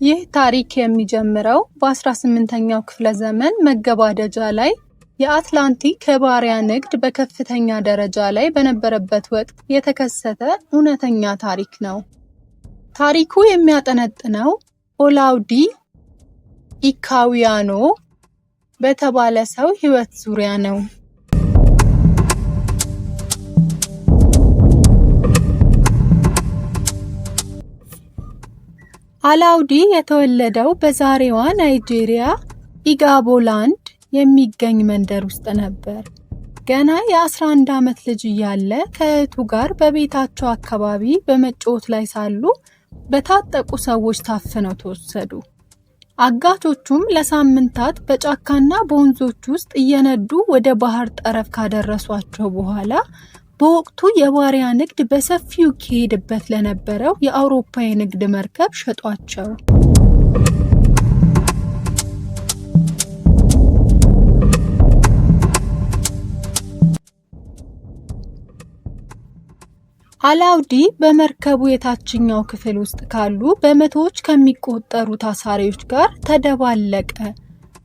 ይህ ታሪክ የሚጀምረው በ18ኛው ክፍለ ዘመን መገባደጃ ላይ የአትላንቲክ የባሪያ ንግድ በከፍተኛ ደረጃ ላይ በነበረበት ወቅት የተከሰተ እውነተኛ ታሪክ ነው። ታሪኩ የሚያጠነጥነው ኦላውዲ ኢካዊያኖ በተባለ ሰው ሕይወት ዙሪያ ነው። አላውዲ የተወለደው በዛሬዋ ናይጄሪያ ኢጋቦላንድ የሚገኝ መንደር ውስጥ ነበር። ገና የ11 ዓመት ልጅ እያለ ከእህቱ ጋር በቤታቸው አካባቢ በመጫወት ላይ ሳሉ በታጠቁ ሰዎች ታፍነው ተወሰዱ። አጋቾቹም ለሳምንታት በጫካና በወንዞች ውስጥ እየነዱ ወደ ባህር ጠረፍ ካደረሷቸው በኋላ በወቅቱ የባሪያ ንግድ በሰፊው ይካሄድበት ለነበረው የአውሮፓ የንግድ መርከብ ሸጧቸው። አላውዲ በመርከቡ የታችኛው ክፍል ውስጥ ካሉ በመቶዎች ከሚቆጠሩ ታሳሪዎች ጋር ተደባለቀ።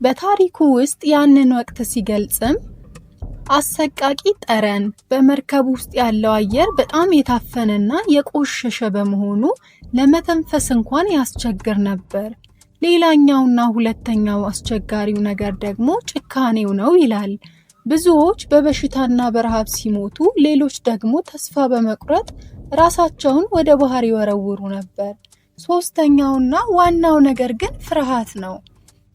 በታሪኩ ውስጥ ያንን ወቅት ሲገልጽም አሰቃቂ ጠረን፣ በመርከቡ ውስጥ ያለው አየር በጣም የታፈነና የቆሸሸ በመሆኑ ለመተንፈስ እንኳን ያስቸግር ነበር። ሌላኛውና ሁለተኛው አስቸጋሪው ነገር ደግሞ ጭካኔው ነው ይላል። ብዙዎች በበሽታና በረሃብ ሲሞቱ፣ ሌሎች ደግሞ ተስፋ በመቁረጥ ራሳቸውን ወደ ባህር ይወረውሩ ነበር። ሶስተኛውና ዋናው ነገር ግን ፍርሃት ነው።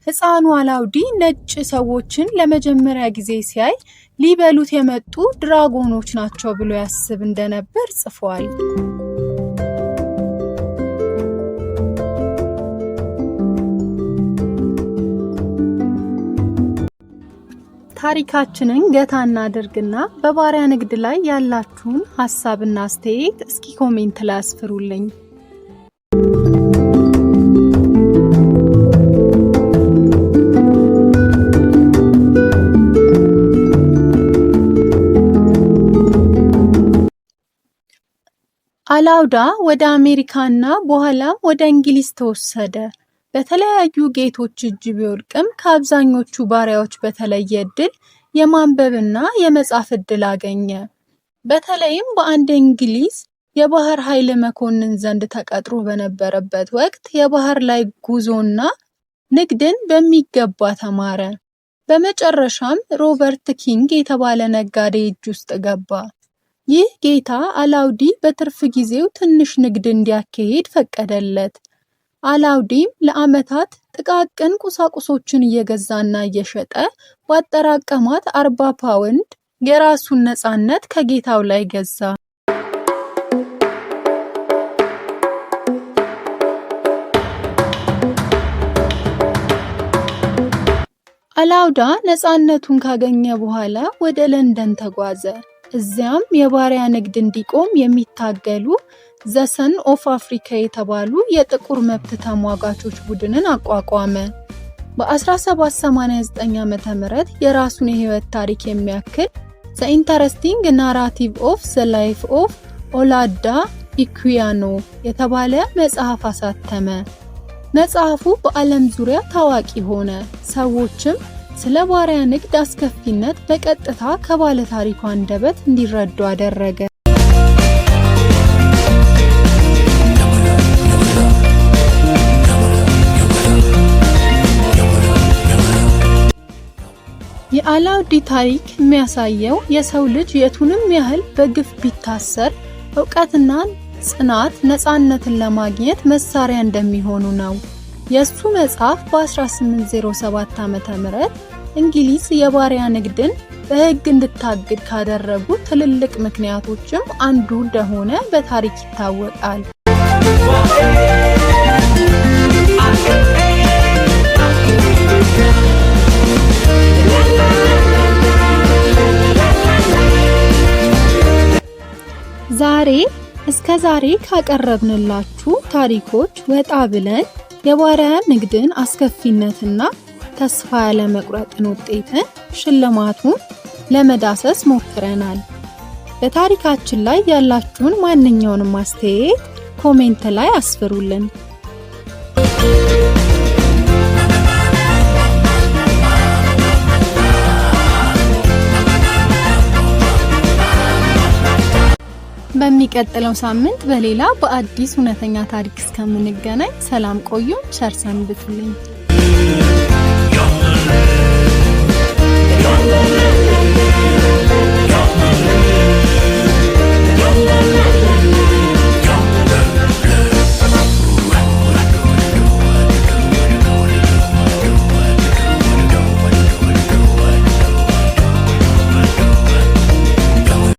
ሕፃኑ አላውዲ ነጭ ሰዎችን ለመጀመሪያ ጊዜ ሲያይ ሊበሉት የመጡ ድራጎኖች ናቸው ብሎ ያስብ እንደነበር ጽፏል። ታሪካችንን ገታ እናድርግና በባሪያ ንግድ ላይ ያላችሁን ሐሳብና አስተያየት እስኪ ኮሜንት ላይ አስፍሩልኝ። አላውዳ ወደ አሜሪካና በኋላም ወደ እንግሊዝ ተወሰደ። በተለያዩ ጌቶች እጅ ቢወድቅም ከአብዛኞቹ ባሪያዎች በተለየ እድል የማንበብና የመጻፍ እድል አገኘ። በተለይም በአንድ እንግሊዝ የባህር ኃይል መኮንን ዘንድ ተቀጥሮ በነበረበት ወቅት የባህር ላይ ጉዞና ንግድን በሚገባ ተማረ። በመጨረሻም ሮበርት ኪንግ የተባለ ነጋዴ እጅ ውስጥ ገባ። ይህ ጌታ አላውዲ በትርፍ ጊዜው ትንሽ ንግድ እንዲያካሂድ ፈቀደለት። አላውዲም ለዓመታት ጥቃቅን ቁሳቁሶችን እየገዛና እየሸጠ ባጠራቀማት 40 ፓውንድ የራሱን ነፃነት ከጌታው ላይ ገዛ። አላውዳ ነፃነቱን ካገኘ በኋላ ወደ ለንደን ተጓዘ። እዚያም የባሪያ ንግድ እንዲቆም የሚታገሉ ዘ ሰን ኦፍ አፍሪካ የተባሉ የጥቁር መብት ተሟጋቾች ቡድንን አቋቋመ። በ1789 ዓ.ም የራሱን የህይወት ታሪክ የሚያክል ዘ ኢንተረስቲንግ ናራቲቭ ኦፍ ዘ ላይፍ ኦፍ ኦላዳ ኢኩያኖ የተባለ መጽሐፍ አሳተመ። መጽሐፉ በዓለም ዙሪያ ታዋቂ ሆነ። ሰዎችም ስለ ባሪያ ንግድ አስከፊነት በቀጥታ ከባለ ታሪኩ አንደበት እንዲረዱ አደረገ። የአላውዲ ታሪክ የሚያሳየው የሰው ልጅ የቱንም ያህል በግፍ ቢታሰር ዕውቀትና ጽናት ነፃነትን ለማግኘት መሳሪያ እንደሚሆኑ ነው። የሱ መጽሐፍ በ1807 ዓ.ም እንግሊዝ የባሪያ ንግድን በሕግ እንድታግድ ካደረጉ ትልልቅ ምክንያቶችም አንዱ እንደሆነ በታሪክ ይታወቃል። እስከ ዛሬ ካቀረብንላችሁ ታሪኮች ወጣ ብለን የባሪያ ንግድን አስከፊነትና ተስፋ ያለመቁረጥን ውጤትን ሽልማቱን ለመዳሰስ ሞክረናል። በታሪካችን ላይ ያላችሁን ማንኛውንም አስተያየት ኮሜንት ላይ አስፍሩልን። በሚቀጥለው ሳምንት በሌላ በአዲስ እውነተኛ ታሪክ እስከምንገናኝ ሰላም ቆዩ። ቸር ሰንብቱልኝ።